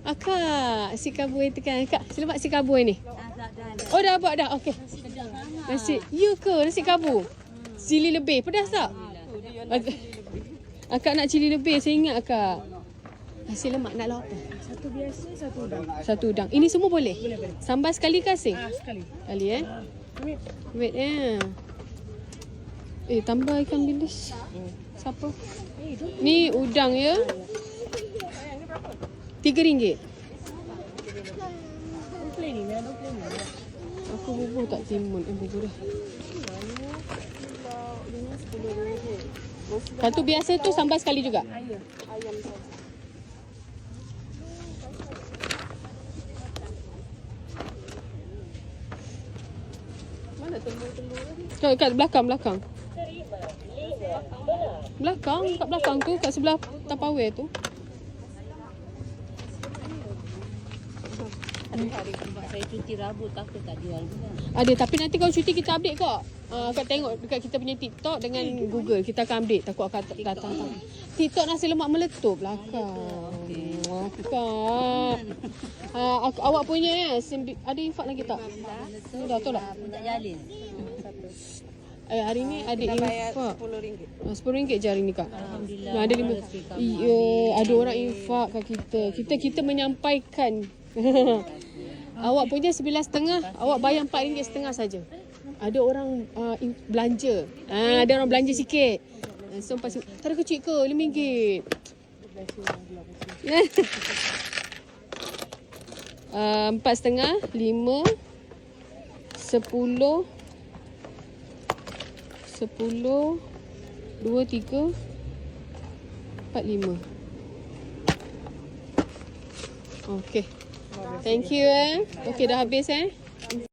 Akak, si kabui tekan. Kak, selamat si kabui ni. Oh, dah buat dah. Okey. Nasi. You ke nasi kabur? Cili lebih. Pedas tak? Akak nak cili lebih. Saya ingat akak. Nasi lemak nak lauk apa? Satu biasa, satu udang. Satu udang. Ini semua boleh? Boleh. Sambal sekali ke asing? Sekali. Kali Ambil. Wait tambah ikan bilis. Siapa? Ni udang ya? RM3. Plain ni, ada plain ni. Aku bubur tak timun. Bubur dah. Satu biasa tu sambal sekali juga? Ayam saja. Mana telur-telur ni? Kat belakang. Belakang, kat belakang tu, kat sebelah Tupperware tu. Hari sebab saya cuti rambut takut tak jual pula. Ada, tapi nanti kalau cuti kita update kok. Kak tengok dekat kita punya TikTok dengan Google. Kita akan update. Takut akak datang. TikTok nasi lemak meletup belakang. Akak. Awak punya ada infak lagi tak? Dah tu lah. Tak jalin. Hari ni ada infak. RM10 je hari ni kak. Alhamdulillah. Ada 5. Ya, ada orang infak kat kita. Kita menyampaikan. Awak punya 11.5, awak bayar RM4.5 saja. Ada orang belanja. Ada orang belanja sikit. So pasti tak ada kecil ke RM5. 4.5, 5, 10, 2, 3, 4, 5. Okey. Thank you. Okey, dah habis